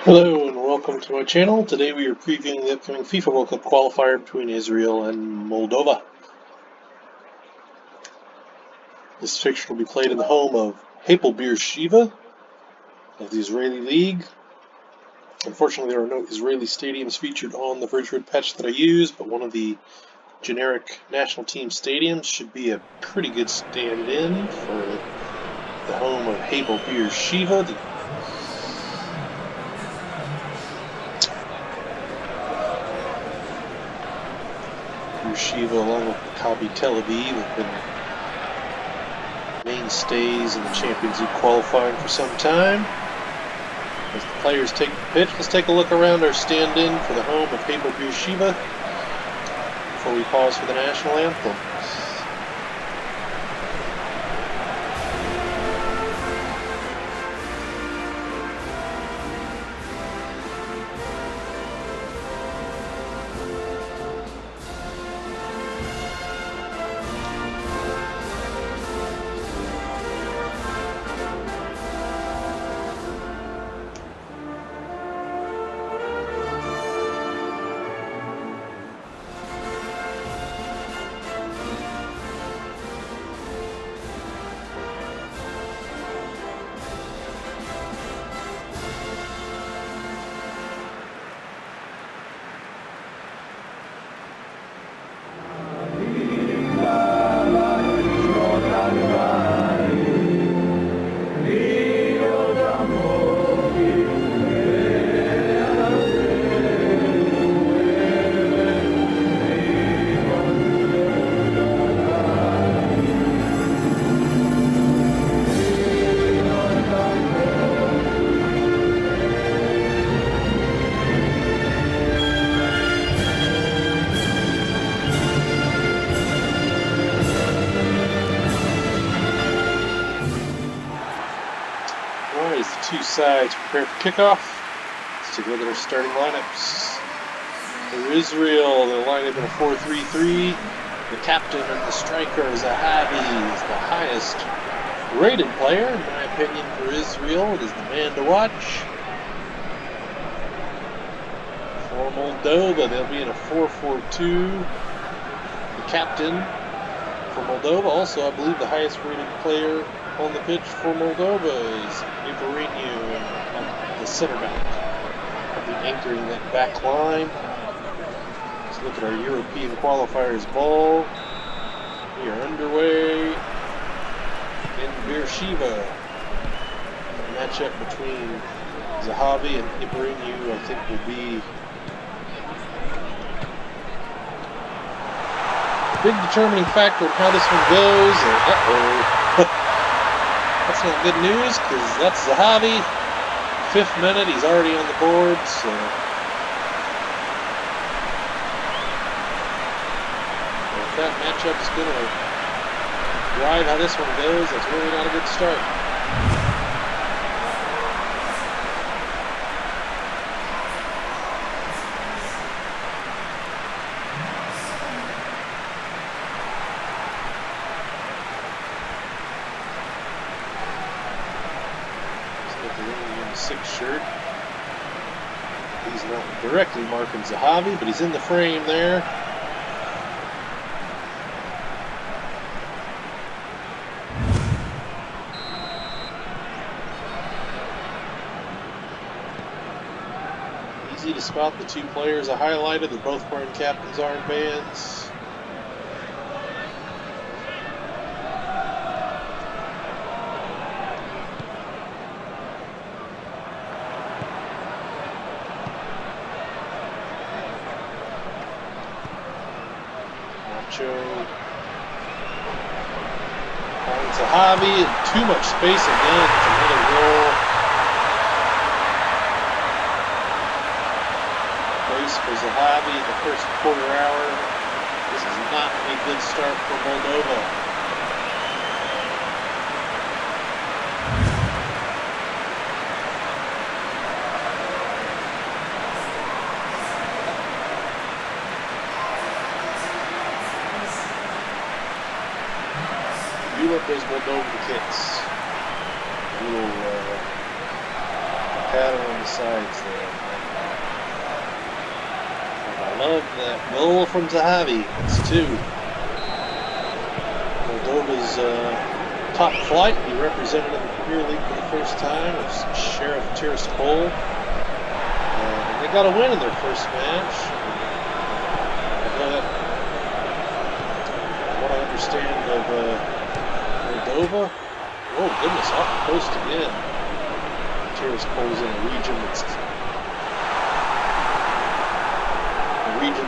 Hello and welcome to my channel. Today we are previewing the upcoming FIFA World Cup qualifier between Israel and Moldova. This fixture will be played in the home of Virtuared of the Israeli League. Unfortunately, there are no Israeli stadiums featured on the Virtuared patch that I use, but one of the generic national team stadiums should be a pretty good stand-in for the home of Virtuared. Yeshiva, along with Maccabi Tel Aviv, have been mainstays in the Champions League qualifying for some time. As the players take the pitch, let's take a look around our stand-in for the home of Yeshiva before we pause for the national anthem. As the two sides prepare for kickoff, let's take a look at our starting lineups. For Israel, they'll line up in a 4-3-3. The captain and the striker, Zahavi, is the highest rated player, in my opinion, for Israel. It is the man to watch. For Moldova, they'll be in a 4-4-2. The captain for Moldova, also I believe the highest rated player on the pitch for Moldova is on the center back. I'll be anchoring that back line. Let's look at our European qualifiers ball. We are underway in Beersheba. The matchup between Zahavi and Ibrahim, I think, will be a big determining factor in how this one goes. That's not good news, because that's Zahavi. 5th minute, he's already on the board, so if that matchup is going to drive how this one goes, that's really not a good start. The 6th shirt. He's not directly marking Zahavi, but he's in the frame there. Easy to spot the two players I highlighted. They're both wearing captain's armbands. Finds Zahavi, and too much space again. It's another goal. Place for Zahavi in the first quarter hour. This is not a good start for Moldova. You look those Moldova kits. A little pattern on the sides there. And I love that goal from Zahavi. It's 2. Moldova's top flight. He represented in the Premier League for the first time as Sheriff Tiraspol. And they got a win in their first match. What I understand of Moldova. Oh goodness, off the coast again. Tiraspol's in a region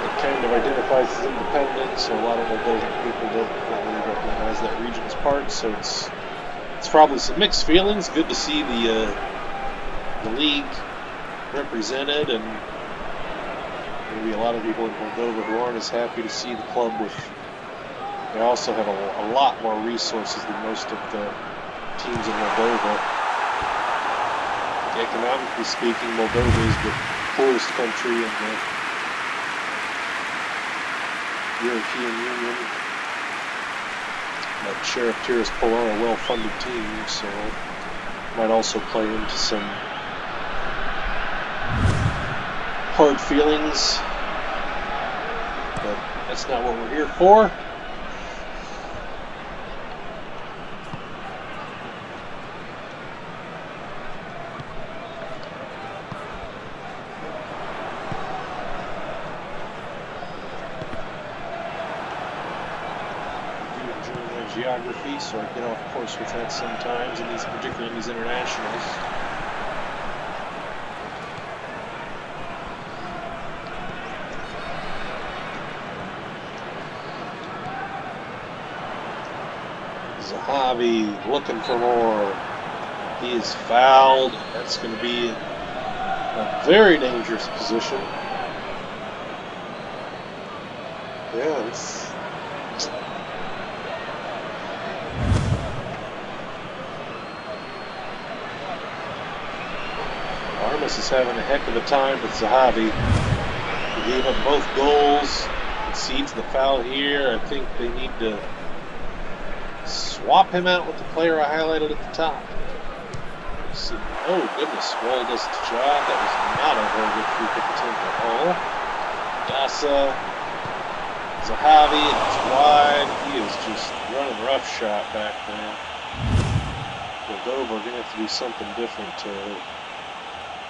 that kind of identifies as independent, so a lot of Moldovan people don't really recognize that region as part. So it's probably some mixed feelings. Good to see the league represented, and maybe a lot of people in Moldova who aren't as happy to see the club with. They also have a lot more resources than most of the teams in Moldova. Economically speaking, Moldova is the poorest country in the European Union. But Sheriff Tiraspol are a well-funded team, so might also play into some hard feelings. But that's not what we're here for. Geography, so I get off course with that sometimes, and particularly in these internationals. Zahavi looking for more. He is fouled. That's going to be a very dangerous position. Yeah, it's. Armas is having a heck of a time with Zahavi. He gave up both goals, concedes the foul here. I think they need to swap him out with the player I highlighted at the top. So, oh goodness, Wall does the job. That was not a very good free kick attempt at all. Dasa, Zahavi, and it's wide. He is just running roughshod back there. Moldova are going to have to do something different to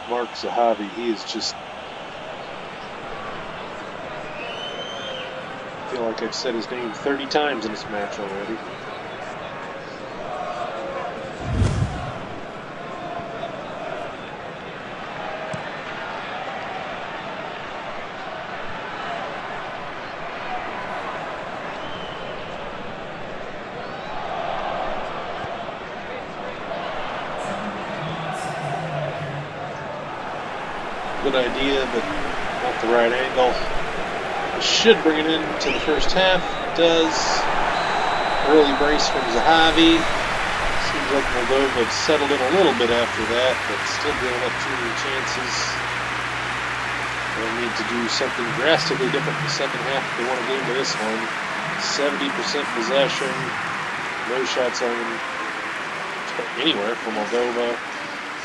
mark Zahavi. He is just. I feel like I've said his name 30 times in this match already. Good idea, but not the right angle. It should bring it into the first half. It does. Early brace from Zahavi. Seems like Moldova have settled in a little bit after that, but still giving up too many chances. They'll need to do something drastically different in the second half if they want to get into this one. 70% possession. No shots on anywhere from Moldova.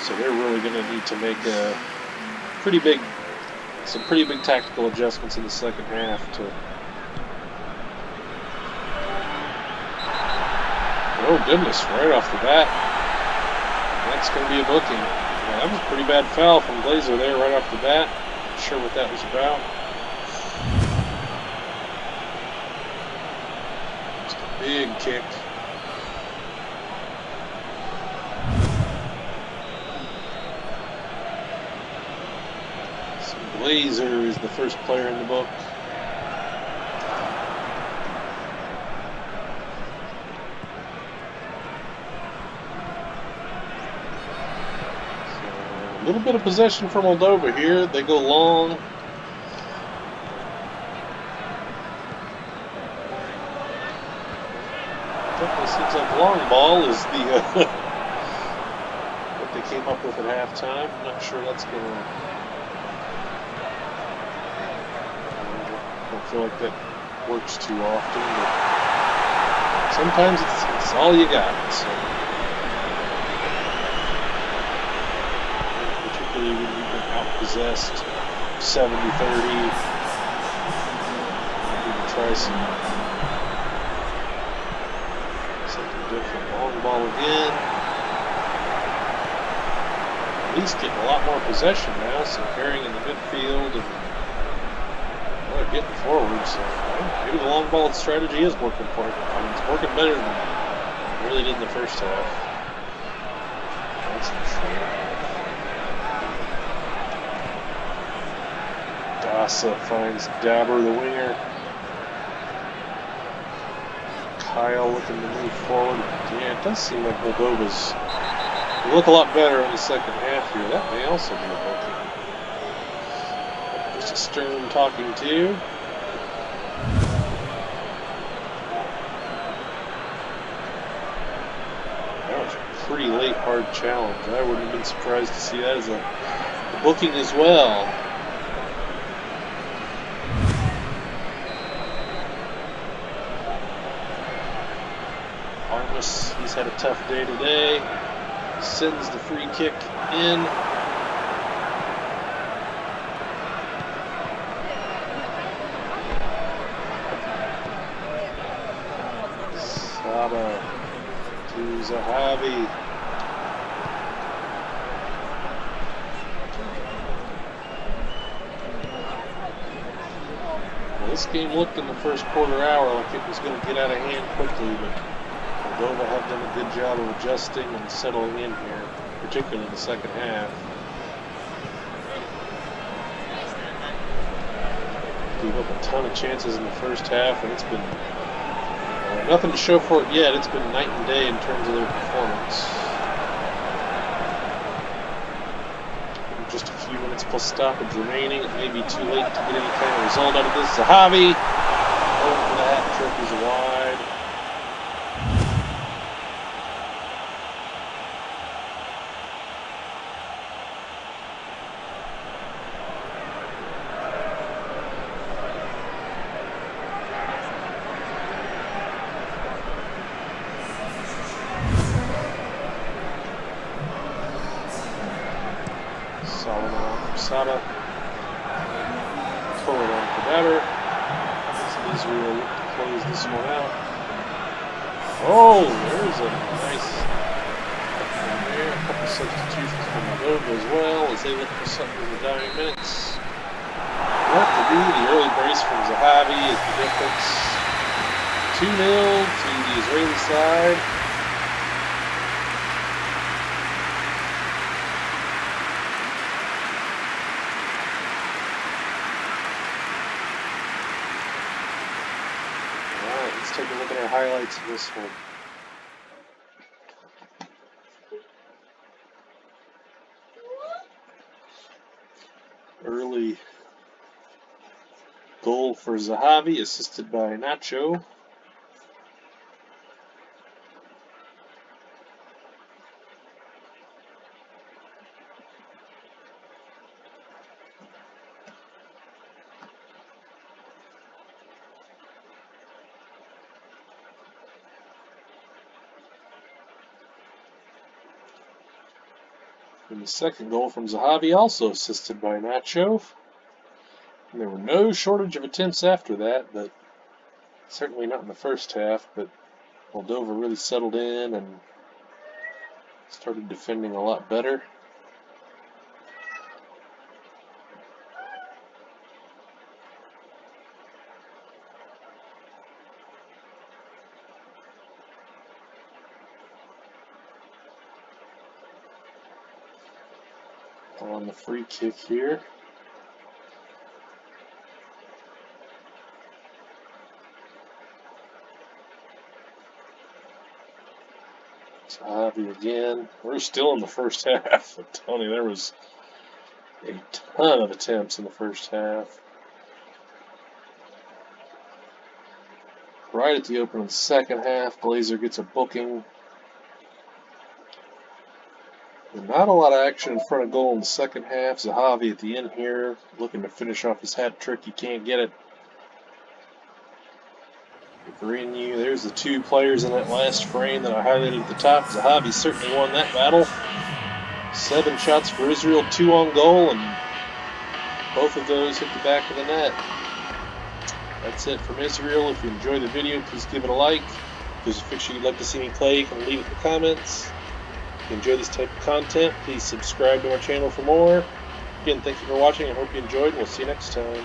So they're really going to need to make some pretty big tactical adjustments in the second half to. Oh goodness! Right off the bat, that's going to be a booking. Yeah, that was a pretty bad foul from Glazer there right off the bat. Not sure what that was about. Just a big kick. Glazer is the first player in the book. So, a little bit of possession for Moldova here. They go long. Definitely seems like long ball is the what they came up with at halftime. I'm not sure that's going to. I feel like that works too often, but sometimes it's all you got. So, particularly when you've been outpossessed 70-30. You can try something different. Long ball again. At least getting a lot more possession now, so carrying in the midfield and getting forward. So maybe the long ball strategy is working for him. I mean, it's working better than it really did in the first half. That's for sure. Dasa finds Dabber, the winger. Kyle looking to move forward. Yeah, it does seem like Moldova's look a lot better in the second half here. That may also be a booking. Just a Stern talking to. That was a pretty late hard challenge. I wouldn't have been surprised to see that as a booking as well. Armas, he's had a tough day today. Sends the free kick in. Saba to Zahavi. Well, this game looked in the first quarter hour like it was going to get out of hand quickly, but Moldova have done a good job of adjusting and settling in here, particularly in the second half. Gave up a ton of chances in the first half, and it's been nothing to show for it yet. It's been night and day in terms of their performance. Just a few minutes plus stoppage remaining. It may be too late to get any kind of result out of this. Zahavi going for the hat trick is wide. Sada pull it on for better. Israel look to close this one out. Oh, there's a nice there. A couple substitutions for Moldova as well as they look for something in the dying minutes. What to do? The early brace from Zahavi is the difference. 2-0 to the Israeli side. Take a look at our highlights of this one. Early goal for Zahavi, assisted by Nacho. And the second goal from Zahavi, also assisted by Nacho. And there were no shortage of attempts after that, but certainly not in the first half. But Moldova really settled in and started defending a lot better. On the free kick here. Zahavi again. We're still in the first half. Tony, there was a ton of attempts in the first half. Right at the open of the second half, Glazer gets a booking. Not a lot of action in front of goal in the second half. Zahavi at the end here, looking to finish off his hat trick. He can't get it. Grinu, there's the two players in that last frame that I highlighted at the top. Zahavi certainly won that battle. 7 shots for Israel, 2 on goal, and both of those hit the back of the net. That's it from Israel. If you enjoyed the video, please give it a like. If there's a fixture you'd like to see me play, you can leave it in the comments. If you enjoy this type of content, please subscribe to our channel for more. Again, thank you for watching. I hope you enjoyed, and we'll see you next time.